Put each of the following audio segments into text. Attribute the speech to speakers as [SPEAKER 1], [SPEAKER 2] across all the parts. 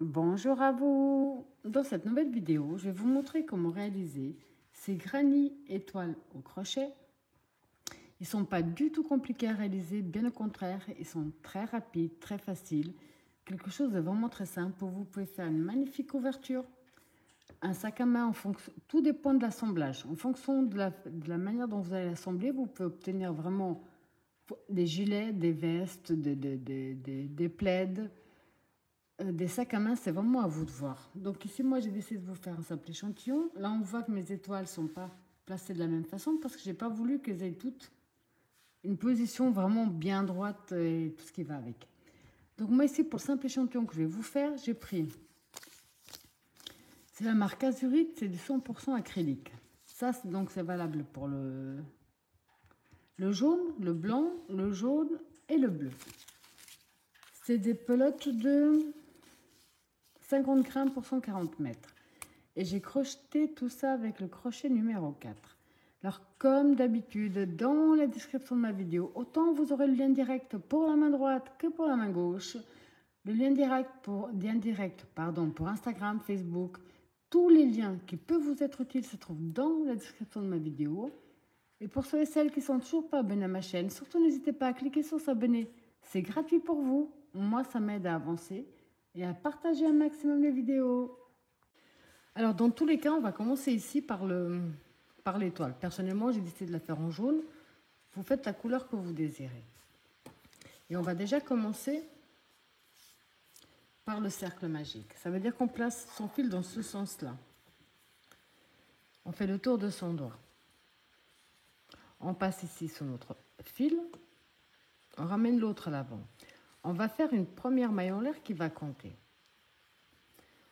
[SPEAKER 1] Bonjour à vous. Dans cette nouvelle vidéo, je vais vous montrer comment réaliser ces granny étoiles au crochet. Ils ne sont pas du tout compliqués à réaliser, bien au contraire, ils sont très rapides, très faciles. Quelque chose de vraiment très simple. Vous pouvez faire une magnifique couverture, un sac à main, en fonction, tout dépend de l'assemblage. En fonction de la manière dont vous allez l'assembler, vous pouvez obtenir vraiment des gilets, des vestes, des plaids. Des sacs à main, c'est vraiment à vous de voir. Donc ici, moi, j'ai décidé de vous faire un simple échantillon. Là, on voit que mes étoiles ne sont pas placées de la même façon parce que j'ai pas voulu qu'elles aient toutes une position vraiment bien droite et tout ce qui va avec. Donc moi, ici, pour le simple échantillon que je vais vous faire, j'ai pris... C'est la marque Azurite, c'est du 100% acrylique. Ça, donc, c'est valable pour le jaune, le blanc, le jaune et le bleu. C'est des pelotes de 50 grammes pour 140 mètres. Et j'ai crocheté tout ça avec le crochet numéro 4. Alors, comme d'habitude, dans la description de ma vidéo, autant vous aurez le lien direct pour la main droite que pour la main gauche. Le lien direct pour Instagram, Facebook. Tous les liens qui peuvent vous être utiles se trouvent dans la description de ma vidéo. Et pour ceux et celles qui ne sont toujours pas abonnés à ma chaîne, surtout n'hésitez pas à cliquer sur s'abonner. C'est gratuit pour vous. Moi, ça m'aide à avancer et à partager un maximum les vidéos. Alors, dans tous les cas, on va commencer ici par l'étoile. Personnellement, j'ai décidé de la faire en jaune. Vous faites la couleur que vous désirez. Et on va déjà commencer par le cercle magique. Ça veut dire qu'on place son fil dans ce sens-là. On fait le tour de son doigt. On passe ici sur notre fil. On ramène l'autre à l'avant. On va faire une première maille en l'air qui va compter.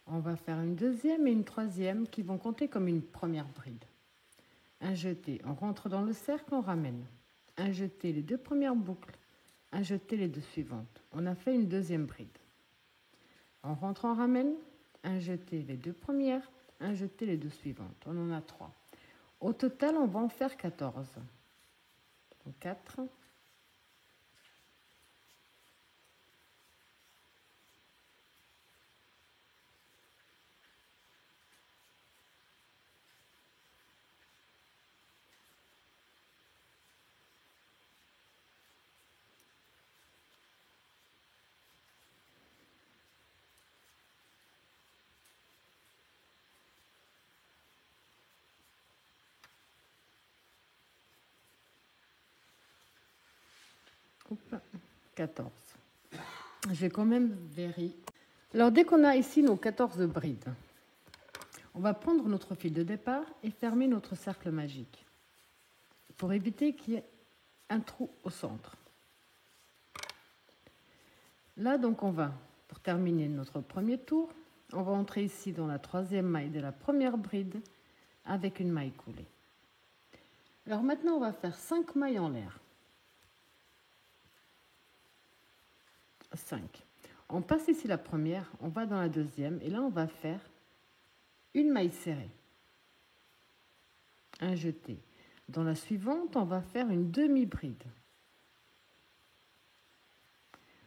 [SPEAKER 1] On va faire une deuxième et une troisième qui vont compter comme une première bride. Un jeté, on rentre dans le cercle, on ramène. Un jeté, les deux premières boucles. Un jeté, les deux suivantes. On a fait une deuxième bride. On rentre, on ramène. Un jeté, les deux premières. Un jeté, les deux suivantes. On en a 3. Au total, on va en faire 14. Donc 4. Hop, 14. Je vais quand même vérifier. Alors, dès qu'on a ici nos 14 brides, on va prendre notre fil de départ et fermer notre cercle magique pour éviter qu'il y ait un trou au centre. Là, donc, on va, pour terminer notre premier tour, on va entrer ici dans la troisième maille de la première bride avec une maille coulée. Alors maintenant, on va faire 5 mailles en l'air. 5. On passe ici la première, on va dans la deuxième et là, on va faire une maille serrée. Un jeté. Dans la suivante, on va faire une demi-bride.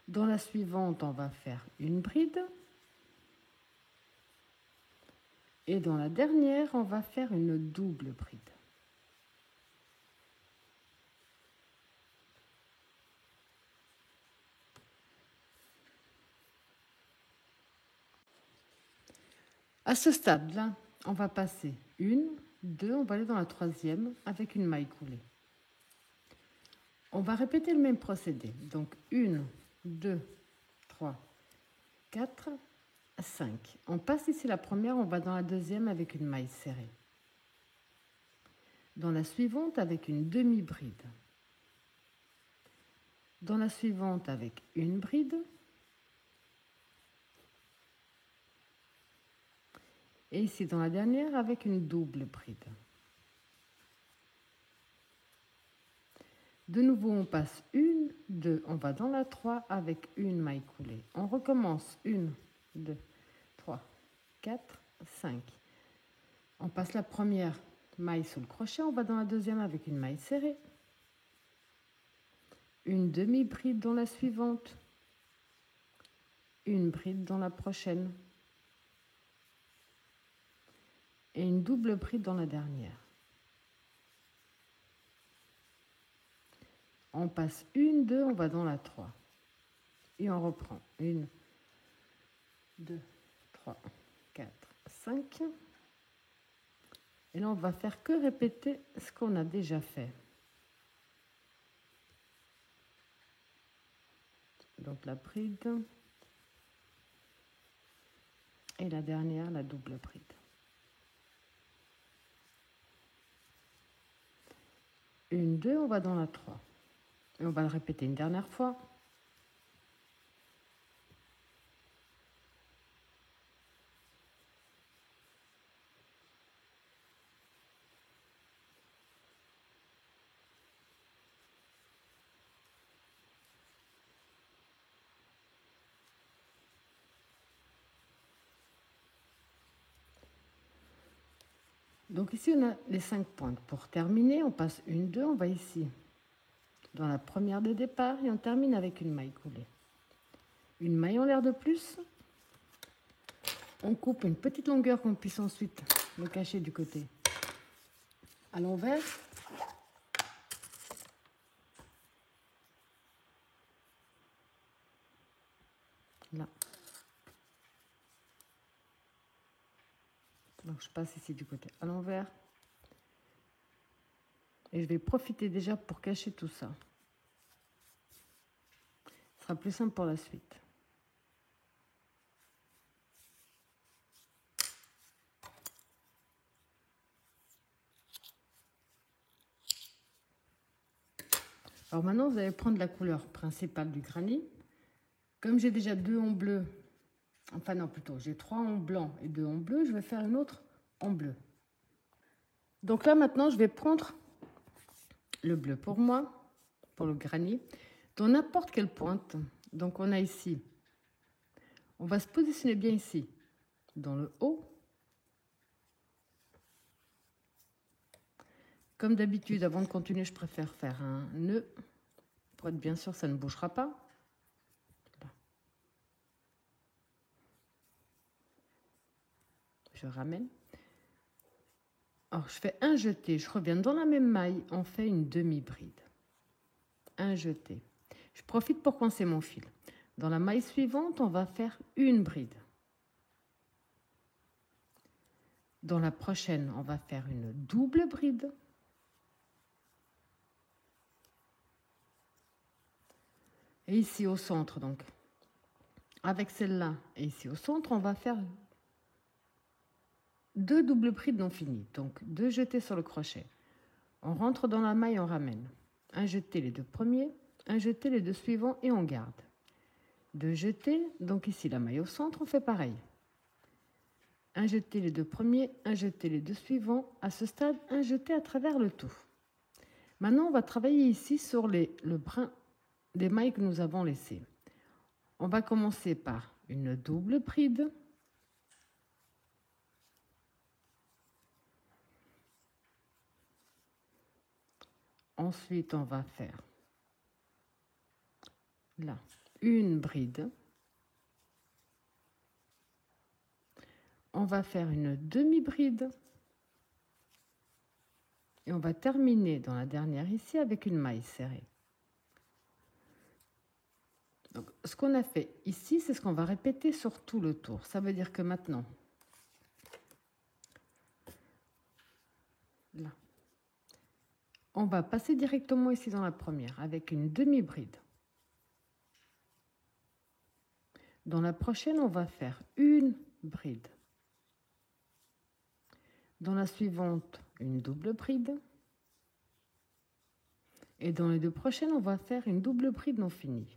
[SPEAKER 1] Dans la suivante, on va faire une bride. Et dans la dernière, on va faire une double bride. À ce stade-là, on va passer une, deux, on va aller dans la troisième avec une maille coulée. On va répéter le même procédé. Donc 1, 2, 3, 4, 5. On passe ici la première, on va dans la deuxième avec une maille serrée. Dans la suivante avec une demi-bride. Dans la suivante avec une bride. Et ici dans la dernière avec une double bride. De nouveau, on passe une, deux, on va dans la 3 avec une maille coulée. On recommence 1, 2, 3, 4, 5. On passe la première maille sous le crochet, on va dans la deuxième avec une maille serrée. Une demi-bride dans la suivante. Une bride dans la prochaine. et une double bride dans la dernière. On passe une, deux, on va dans la 3. Et on reprend. 1, 2, 3, 4, 5. Et là, on va faire que répéter ce qu'on a déjà fait. Donc la bride. Et la dernière, la double bride. Une, deux, on va dans la 3. Et on va le répéter une dernière fois. Donc ici, on a les 5 pointes. Pour terminer, on passe une, deux, on va ici, dans la première de départ, et on termine avec une maille coulée. Une maille en l'air de plus. On coupe une petite longueur qu'on puisse ensuite le cacher du côté à l'envers. Là. Donc je passe ici du côté à l'envers. Et je vais profiter déjà pour cacher tout ça. Ce sera plus simple pour la suite. Alors maintenant, vous allez prendre la couleur principale du granit. Comme j'ai déjà 2 en bleu, enfin non plutôt, j'ai 3 en blanc et 2 en bleu, je vais faire une autre en bleu. Donc là maintenant, je vais prendre le bleu pour moi, pour le granit, dans n'importe quelle pointe. Donc on a ici, on va se positionner bien ici, dans le haut. Comme d'habitude, avant de continuer, je préfère faire un nœud, pour être bien sûr ça ne bougera pas. Là. Je ramène. Alors, je fais un jeté, je reviens dans la même maille, on fait une demi-bride. Un jeté. Je profite pour coincer mon fil. Dans la maille suivante, on va faire une bride. Dans la prochaine, on va faire une double bride. Et ici au centre, donc, avec celle-là, et ici au centre, on va faire 2 doubles brides non finies. Donc, 2 jetés sur le crochet. On rentre dans la maille, on ramène. Un jeté les 2 premiers, un jeté les 2 suivants et on garde. 2 jetés, donc ici la maille au centre, on fait pareil. Un jeté les 2 premiers, un jeté les 2 suivants. À ce stade, un jeté à travers le tout. Maintenant, on va travailler ici sur le brin des mailles que nous avons laissées. On va commencer par une double bride. Ensuite, on va faire là une bride. On va faire une demi-bride. Et on va terminer dans la dernière ici avec une maille serrée. Donc, ce qu'on a fait ici, c'est ce qu'on va répéter sur tout le tour. Ça veut dire que maintenant, là, on va passer directement ici dans la première avec une demi-bride. Dans la prochaine, on va faire une bride. Dans la suivante, une double bride. Et dans les 2 prochaines, on va faire une double bride non finie.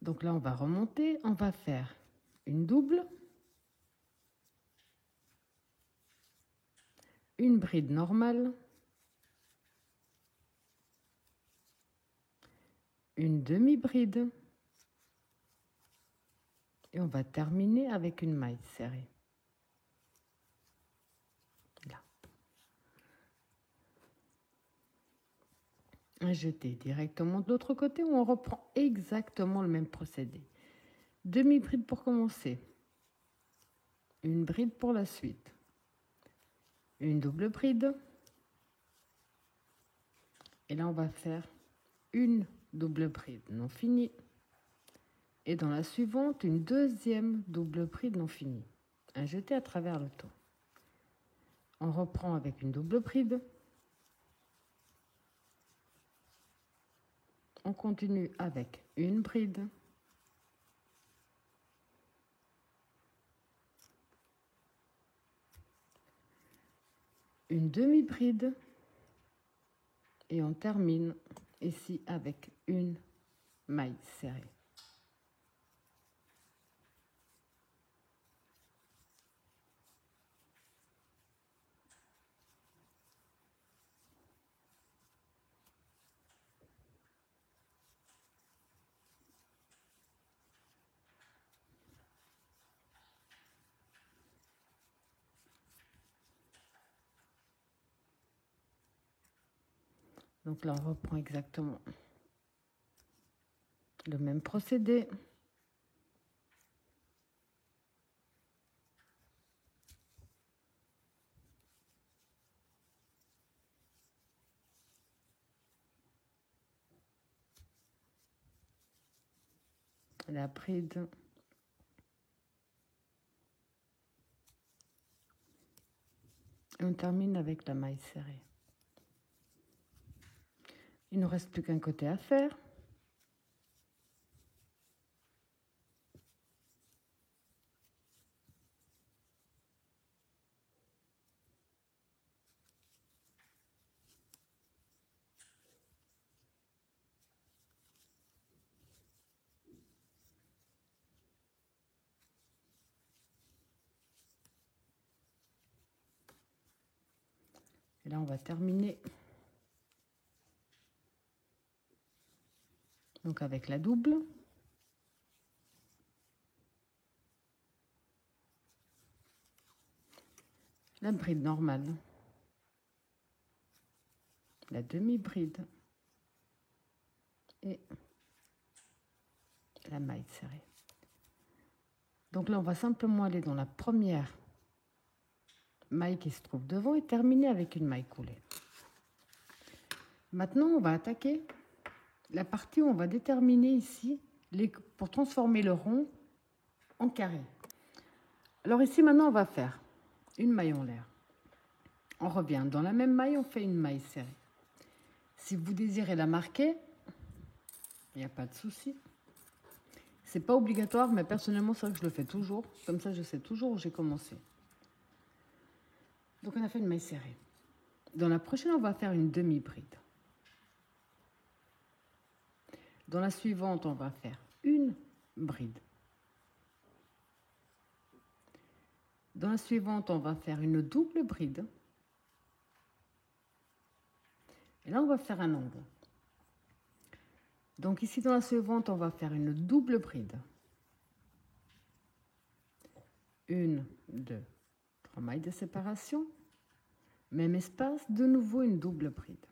[SPEAKER 1] Donc là, on va remonter, on va faire une double, une bride normale, une demi-bride et on va terminer avec une maille serrée. Là. un jeté directement de l'autre côté, où on reprend exactement le même procédé. Demi-bride pour commencer, une bride pour la suite, une double bride, et là on va faire une double bride non finie, et dans la suivante une deuxième double bride non finie, un jeté à travers le tour. On reprend avec une double bride, on continue avec une bride, une demi-bride, et on termine ici avec une maille serrée. Donc là, on reprend exactement le même procédé. La bride. Et on termine avec la maille serrée. Il ne reste plus qu'un côté à faire. Et là, on va terminer donc avec la double. La bride normale. La demi-bride. Et la maille serrée. Donc là, on va simplement aller dans la première maille qui se trouve devant et terminer avec une maille coulée. Maintenant, on va attaquer la partie où on va déterminer ici pour transformer le rond en carré. Alors ici, maintenant, on va faire une maille en l'air. On revient dans la même maille, on fait une maille serrée. Si vous désirez la marquer, il n'y a pas de souci. C'est pas obligatoire, mais personnellement, c'est vrai que je le fais toujours. Comme ça, je sais toujours où j'ai commencé. Donc, on a fait une maille serrée. Dans la prochaine, on va faire une demi-bride. Dans la suivante, on va faire une bride. Dans la suivante, on va faire une double bride. Et là, on va faire un angle. Donc ici, dans la suivante, on va faire une double bride. Une, deux, trois mailles de séparation. Même espace, de nouveau une double bride.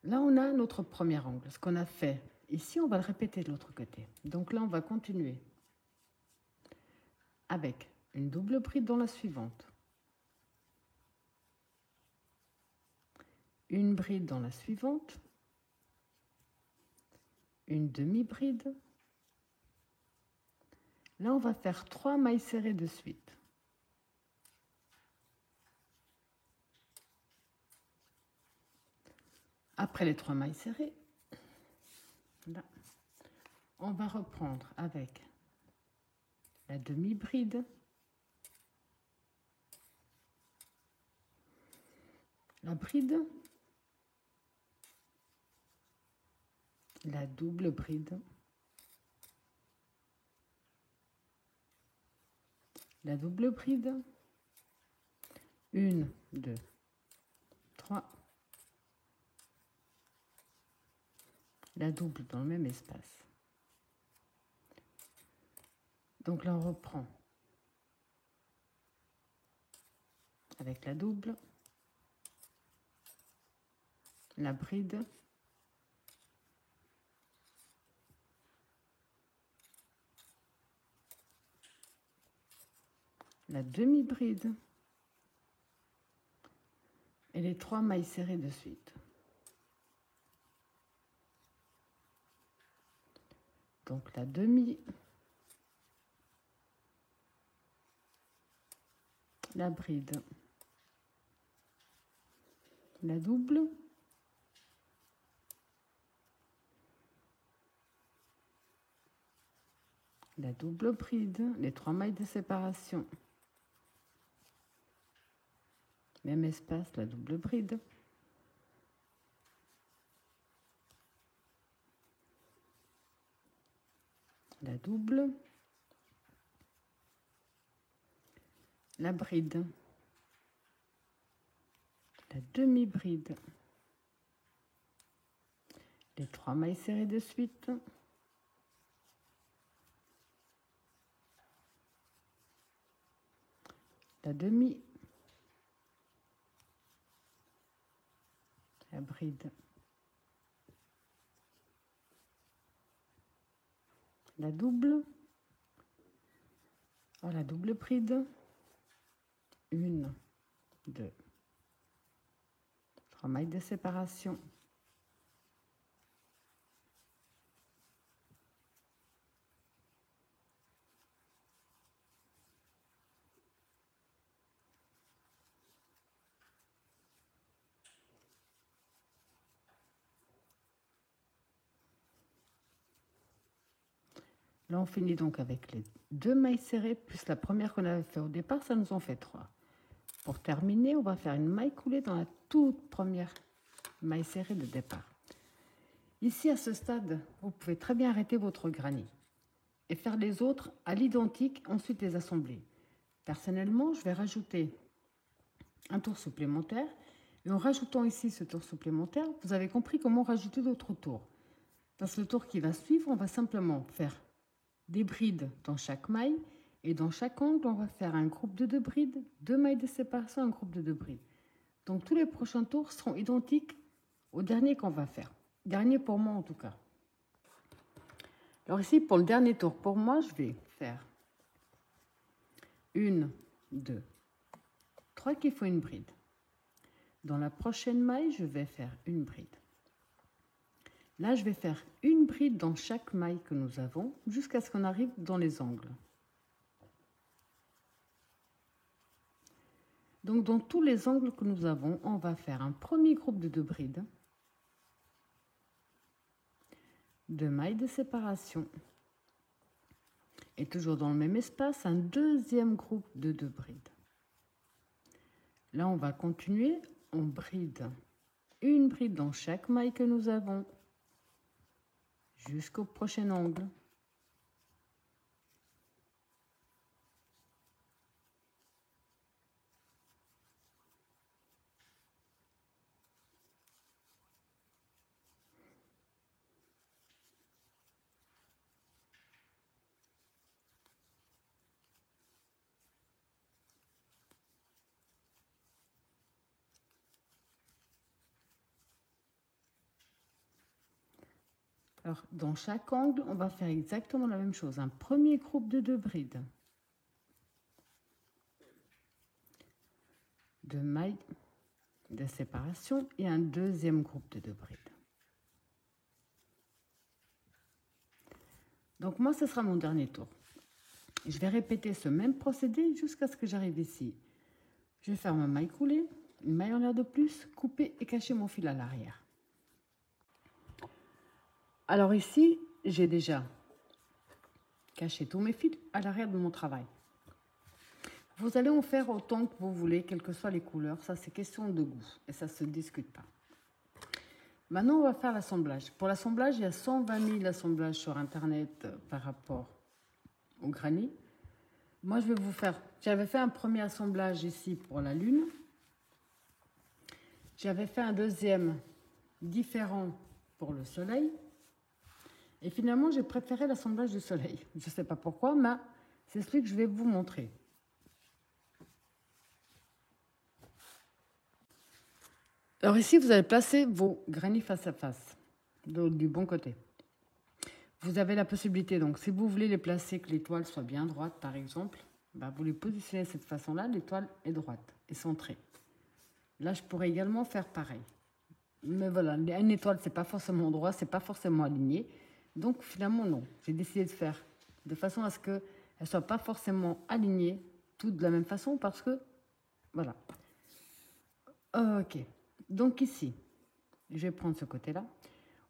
[SPEAKER 1] Là, on a notre premier angle. Ce qu'on a fait ici, on va le répéter de l'autre côté. Donc là, on va continuer avec une double bride dans la suivante. Une bride dans la suivante. Une demi-bride. Là, on va faire 3 mailles serrées de suite. Après les 3 mailles serrées, là, on va reprendre avec la demi-bride, la bride, la double bride, la double bride, 1, 2, 3, la double dans le même espace. Donc là, on reprend avec la double, la bride, la demi-bride et les 3 mailles serrées de suite. Donc la demi, la bride, la double, la double bride, les 3 mailles de séparation, même espace, la double bride, la double, la bride, la demi-bride, les 3 mailles serrées de suite, la demi, la bride, la double, la double bride, 1, 2, 3 mailles de séparation, là on finit donc avec les 2 mailles serrées plus la première qu'on avait fait au départ, ça nous en fait 3. Pour terminer, on va faire une maille coulée dans la toute première maille serrée de départ. Ici, à ce stade, vous pouvez très bien arrêter votre granny et faire les autres à l'identique, ensuite les assembler. Personnellement, je vais rajouter un tour supplémentaire. Et en rajoutant ici ce tour supplémentaire, vous avez compris comment rajouter d'autres tours. Dans ce tour qui va suivre, on va simplement faire des brides dans chaque maille. Et dans chaque angle, on va faire un groupe de 2 brides, 2 mailles de séparation, un groupe de 2 brides. Donc tous les prochains tours seront identiques au dernier qu'on va faire. Dernier pour moi en tout cas. Alors ici, pour le dernier tour, pour moi, je vais faire 1, 2, 3 qu'il faut une bride. Dans la prochaine maille, je vais faire une bride. Là, je vais faire une bride dans chaque maille que nous avons jusqu'à ce qu'on arrive dans les angles. Donc, dans tous les angles que nous avons, on va faire un premier groupe de 2 brides, 2 mailles de séparation et toujours dans le même espace, un deuxième groupe de 2 brides. Là, on va continuer, on bride une bride dans chaque maille que nous avons jusqu'au prochain angle. Alors, dans chaque angle, on va faire exactement la même chose. Un premier groupe de 2 brides. 2 mailles de séparation et un deuxième groupe de 2 brides. Donc moi, ce sera mon dernier tour. Je vais répéter ce même procédé jusqu'à ce que j'arrive ici. Je vais faire ma maille coulée, une maille en l'air de plus, couper et cacher mon fil à l'arrière. Alors ici, j'ai déjà caché tous mes fils à l'arrière de mon travail. Vous allez en faire autant que vous voulez, quelles que soient les couleurs. Ça, c'est question de goût et ça ne se discute pas. Maintenant, on va faire l'assemblage. Pour l'assemblage, il y a 120 000 assemblages sur Internet par rapport au granny. Moi, je vais vous faire... J'avais fait un premier assemblage ici pour la lune. J'avais fait un deuxième différent pour le soleil. Et finalement, j'ai préféré l'assemblage du soleil. Je ne sais pas pourquoi, mais c'est celui que je vais vous montrer. Alors ici, vous allez placer vos granits face à face, du bon côté. Vous avez la possibilité, donc si vous voulez les placer, que l'étoile soit bien droite par exemple, bah, vous les positionnez de cette façon-là, l'étoile est droite et centrée. Là, je pourrais également faire pareil. Mais voilà, une étoile, c'est pas forcément droit, c'est pas forcément aligné. Donc finalement, non. J'ai décidé de faire de façon à ce qu'elle ne soit pas forcément alignée, toutes de la même façon, parce que, voilà. Ok. Donc ici, je vais prendre ce côté-là.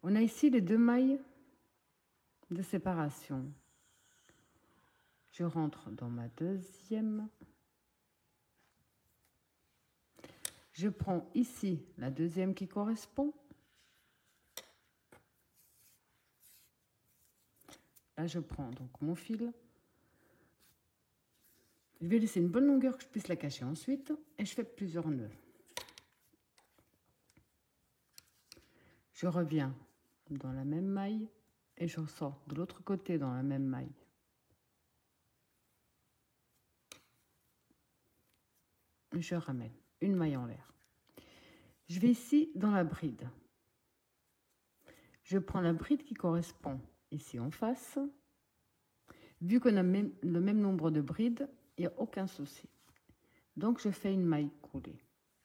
[SPEAKER 1] On a ici les 2 mailles de séparation. Je rentre dans ma deuxième. Je prends ici la deuxième qui correspond. Là, je prends donc mon fil. Je vais laisser une bonne longueur que je puisse la cacher ensuite. Et je fais plusieurs nœuds. Je reviens dans la même maille et je ressors de l'autre côté dans la même maille. Je ramène une maille en l'air. Je vais ici dans la bride. Je prends la bride qui correspond ici en face. Vu qu'on a le même nombre de brides, il n'y a aucun souci. Donc je fais une maille coulée,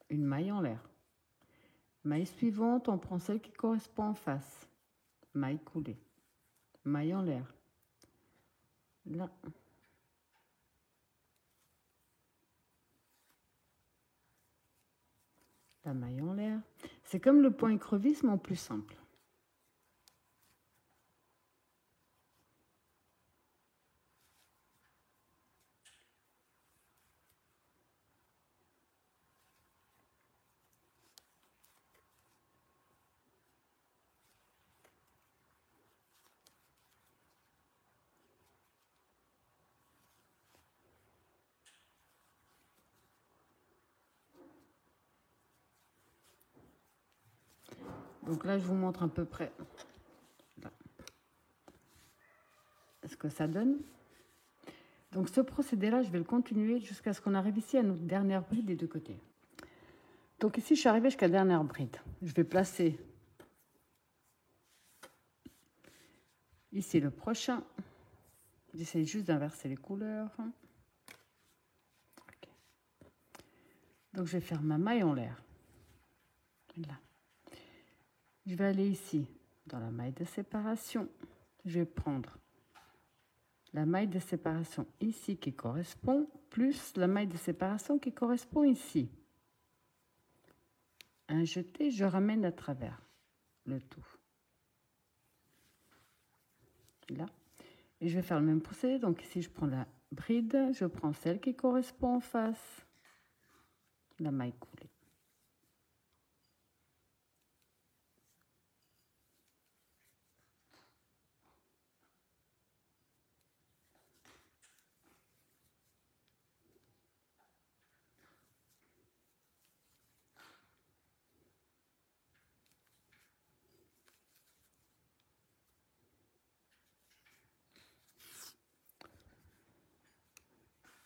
[SPEAKER 1] une maille en l'air. Maille suivante, on prend celle qui correspond en face. Maille coulée, maille en l'air. Là. La maille en l'air. C'est comme le point écrevisse, mais en plus simple. Donc là, je vous montre à peu près ce que ça donne. Donc ce procédé-là, je vais le continuer jusqu'à ce qu'on arrive ici à notre dernière bride des deux côtés. Donc ici, je suis arrivée jusqu'à la dernière bride. Je vais placer ici le prochain. J'essaie juste d'inverser les couleurs. Okay. Donc je vais faire ma maille en l'air. Là. Je vais aller ici dans la maille de séparation. Je vais prendre la maille de séparation ici qui correspond, plus la maille de séparation qui correspond ici. Un jeté, je ramène à travers le tout. Là. Et je vais faire le même procédé. Donc ici, je prends la bride, je prends celle qui correspond en face, la maille coulée.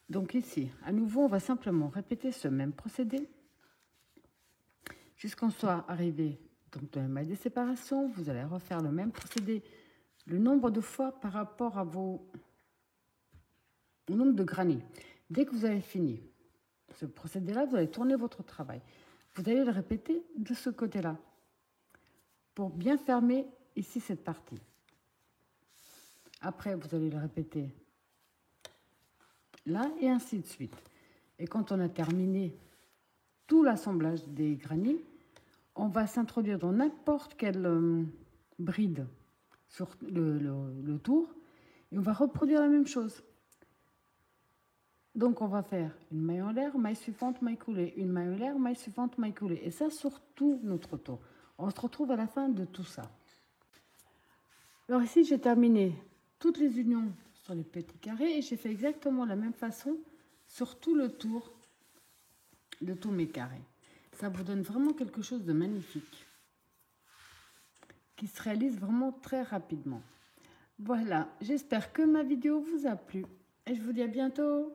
[SPEAKER 1] Donc ici, à nouveau, on va simplement répéter ce même procédé jusqu'on soit arrivé donc dans la maille de séparation. Vous allez refaire le même procédé le nombre de fois par rapport à au nombre de granits. Dès que vous avez fini ce procédé-là, vous allez tourner votre travail. Vous allez le répéter de ce côté-là pour bien fermer ici cette partie. Après, vous allez le répéter là et ainsi de suite. Et quand on a terminé tout l'assemblage des granits, on va s'introduire dans n'importe quelle bride sur le tour et on va reproduire la même chose. Donc on va faire une maille en l'air, maille suivante, maille coulée, une maille en l'air, maille suivante, maille coulée. Et ça sur tout notre tour. On se retrouve à la fin de tout ça. Alors ici, j'ai terminé toutes les unions sur les petits carrés et j'ai fait exactement la même façon sur tout le tour de tous mes carrés. Ça vous donne vraiment quelque chose de magnifique qui se réalise vraiment très rapidement. Voilà, j'espère que ma vidéo vous a plu et je vous dis à bientôt.